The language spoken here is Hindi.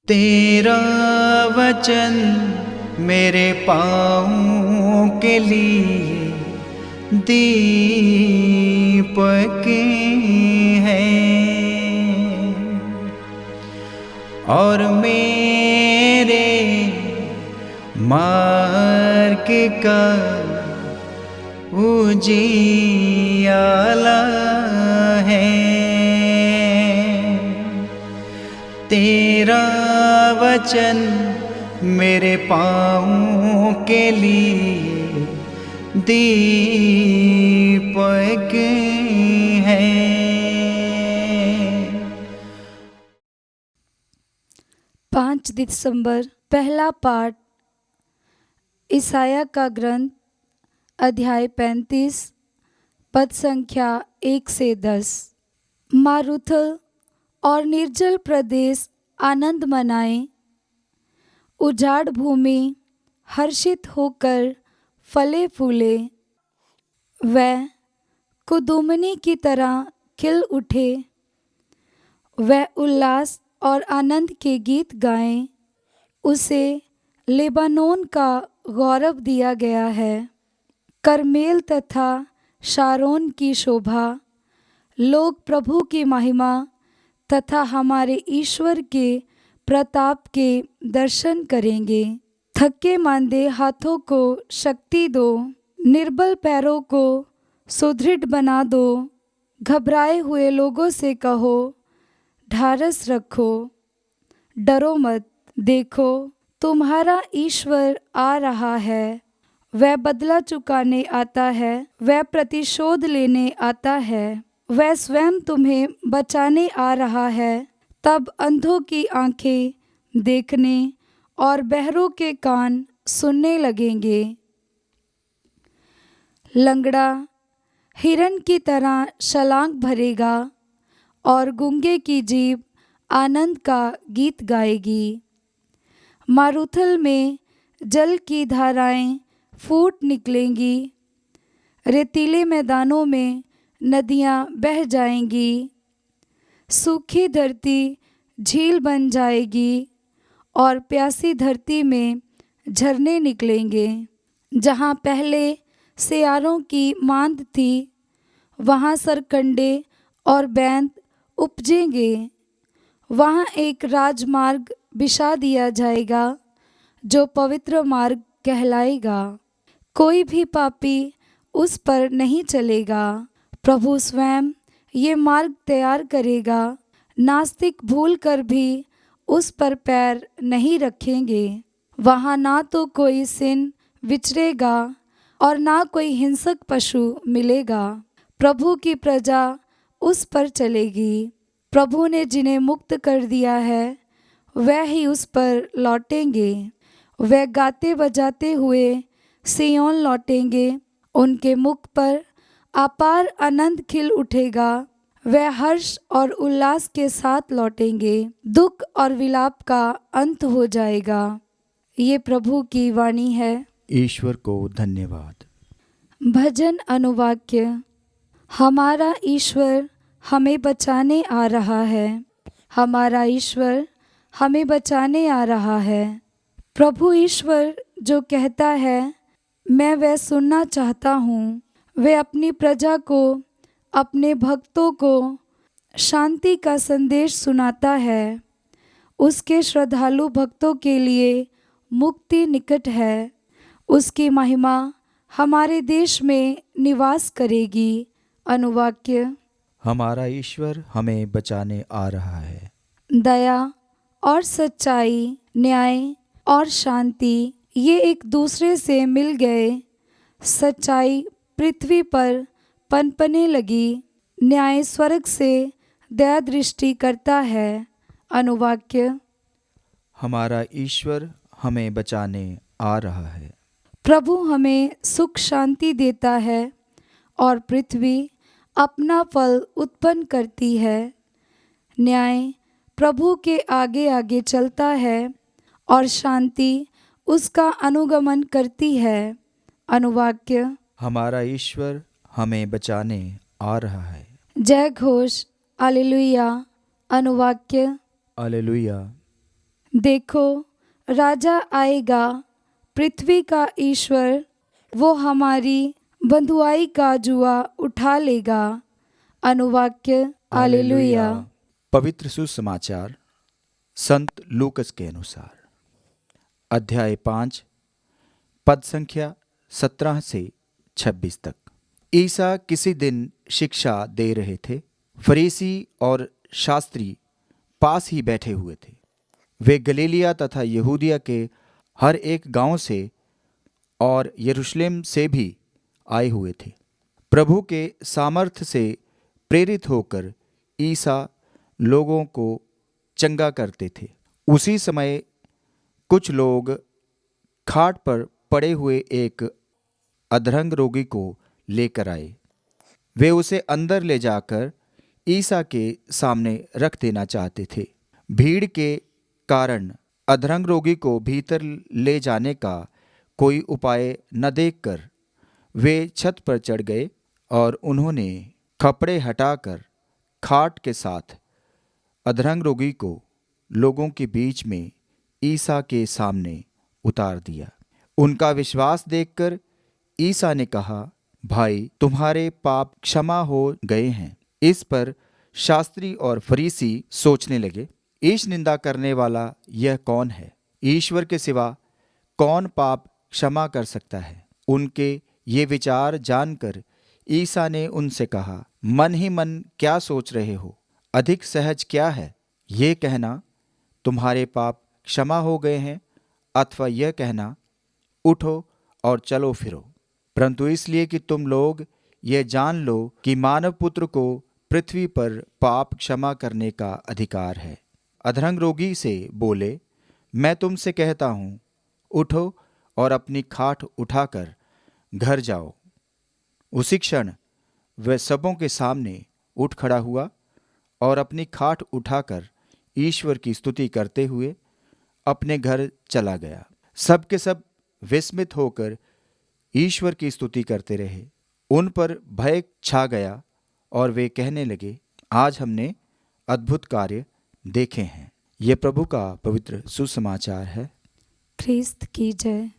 तेरा वचन मेरे पाँवों के लिए दीपक है और मेरे मार्ग का उजियाला है। तेरा वचन मेरे पाँवों के लिए दीपक है। 5 दिसंबर पहला पाठ ईसाया का ग्रंथ अध्याय 35 पद संख्या 1 से 10। मारुथल और निर्जल प्रदेश आनंद मनाएं, उजाड़ भूमि हर्षित होकर फले फूले, वह कुदुमनी की तरह खिल उठे, वह उल्लास और आनंद के गीत गाएं। उसे लेबानोन का गौरव दिया गया है, करमेल तथा शारोन की शोभा। लोग प्रभु की महिमा तथा हमारे ईश्वर के प्रताप के दर्शन करेंगे। थके मांदे हाथों को शक्ति दो, निर्बल पैरों को सुदृढ़ बना दो। घबराए हुए लोगों से कहो, ढारस रखो, डरो मत। देखो, तुम्हारा ईश्वर आ रहा है, वह बदला चुकाने आता है, वह प्रतिशोध लेने आता है। वह स्वयं तुम्हें बचाने आ रहा है। तब अंधों की आंखें देखने और बहरों के कान सुनने लगेंगे। लंगड़ा हिरन की तरह छलांग भरेगा और गूंगे की जीभ आनंद का गीत गाएगी। मारुथल में जल की धाराएं फूट निकलेंगी, रेतीले मैदानों में नदियां बह जाएंगी। सूखी धरती झील बन जाएगी और प्यासी धरती में झरने निकलेंगे। जहाँ पहले सियारों की मांद थी, वहाँ सरकंडे और बैंत उपजेंगे। वहाँ एक राजमार्ग बिछा दिया जाएगा जो पवित्र मार्ग कहलाएगा। कोई भी पापी उस पर नहीं चलेगा। प्रभु स्वयं ये मार्ग तैयार करेगा। नास्तिक भूल कर भी उस पर पैर नहीं रखेंगे। वहाँ ना तो कोई सिन विचरेगा और ना कोई हिंसक पशु मिलेगा। प्रभु की प्रजा उस पर चलेगी। प्रभु ने जिन्हें मुक्त कर दिया है, वह ही उस पर लौटेंगे। वह गाते बजाते हुए सिय्योन लौटेंगे। उनके मुख पर अपार आनंद खिल उठेगा। वह हर्ष और उल्लास के साथ लौटेंगे। दुख और विलाप का अंत हो जाएगा। ये प्रभु की वाणी है। ईश्वर को धन्यवाद। भजन अनुवाक्य। हमारा ईश्वर हमें बचाने आ रहा है, हमारा ईश्वर हमें बचाने आ रहा है। प्रभु ईश्वर जो कहता है, मैं वह सुनना चाहता हूँ। वह अपनी प्रजा को, अपने भक्तों को शांति का संदेश सुनाता है। उसके श्रद्धालु भक्तों के लिए मुक्ति निकट है। उसकी महिमा हमारे देश में निवास करेगी। अनुवाक्य। हमारा ईश्वर हमें बचाने आ रहा है। दया और सच्चाई, न्याय और शांति ये एक दूसरे से मिल गए। सच्चाई पृथ्वी पर पनपने लगी। न्याय स्वर्ग से दया दृष्टि करता है। अनुवाक्य। हमारा ईश्वर हमें बचाने आ रहा है। प्रभु हमें सुख शांति देता है और पृथ्वी अपना फल उत्पन्न करती है। न्याय प्रभु के आगे आगे चलता है और शांति उसका अनुगमन करती है। अनुवाक्य। हमारा ईश्वर हमें बचाने आ रहा है। जय घोष। हालेलुया। अनुवाक्य। हालेलुया। देखो, राजा आएगा, पृथ्वी का ईश्वर, वो हमारी बंधुआई का जुआ उठा लेगा। अनुवाक्य हालेलुया। पवित्र सुसमाचार संत लूकस के अनुसार, अध्याय 5, पद संख्या 17 से 26 तक। ईसा किसी दिन शिक्षा दे रहे थे। फरीसी और शास्त्री पास ही बैठे हुए थे। वे गलीलिया तथा यहूदिया के हर एक गांव से और यरूशलेम से भी आए हुए थे। प्रभु के सामर्थ्य से प्रेरित होकर ईसा लोगों को चंगा करते थे। उसी समय कुछ लोग खाट पर पड़े हुए एक अधरंग रोगी को लेकर आए। वे उसे अंदर ले जाकर ईसा के सामने रख देना चाहते थे। भीड़ के कारण अधरंग रोगी को भीतर ले जाने का कोई उपाय न देखकर वे छत पर चढ़ गए और उन्होंने कपड़े हटाकर खाट के साथ अधरंग रोगी को लोगों के बीच में ईसा के सामने उतार दिया। उनका विश्वास देखकर ईसा ने कहा, भाई, तुम्हारे पाप क्षमा हो गए हैं। इस पर शास्त्री और फरीसी सोचने लगे, ईश निंदा करने वाला यह कौन है? ईश्वर के सिवा कौन पाप क्षमा कर सकता है? उनके ये विचार जानकर ईसा ने उनसे कहा, मन ही मन क्या सोच रहे हो? अधिक सहज क्या है, ये कहना तुम्हारे पाप क्षमा हो गए हैं, अथवा यह कहना उठो और चलो फिरो? परंतु इसलिए कि तुम लोग ये जान लो कि मानव पुत्र को पृथ्वी पर पाप क्षमा करने का अधिकार है। अधरंग रोगी से बोले, मैं तुमसे कहता हूँ, उठो और अपनी खाट उठाकर घर जाओ। उसी क्षण वह सबों के सामने उठ खड़ा हुआ और अपनी खाट उठाकर ईश्वर की स्तुति करते हुए अपने घर चला गया। सब के सब विस्मित होकर ईश्वर की स्तुति करते रहे। उन पर भय छा गया और वे कहने लगे, आज हमने अद्भुत कार्य देखे हैं। ये प्रभु का पवित्र सुसमाचार है। ख्रिस्त की जय।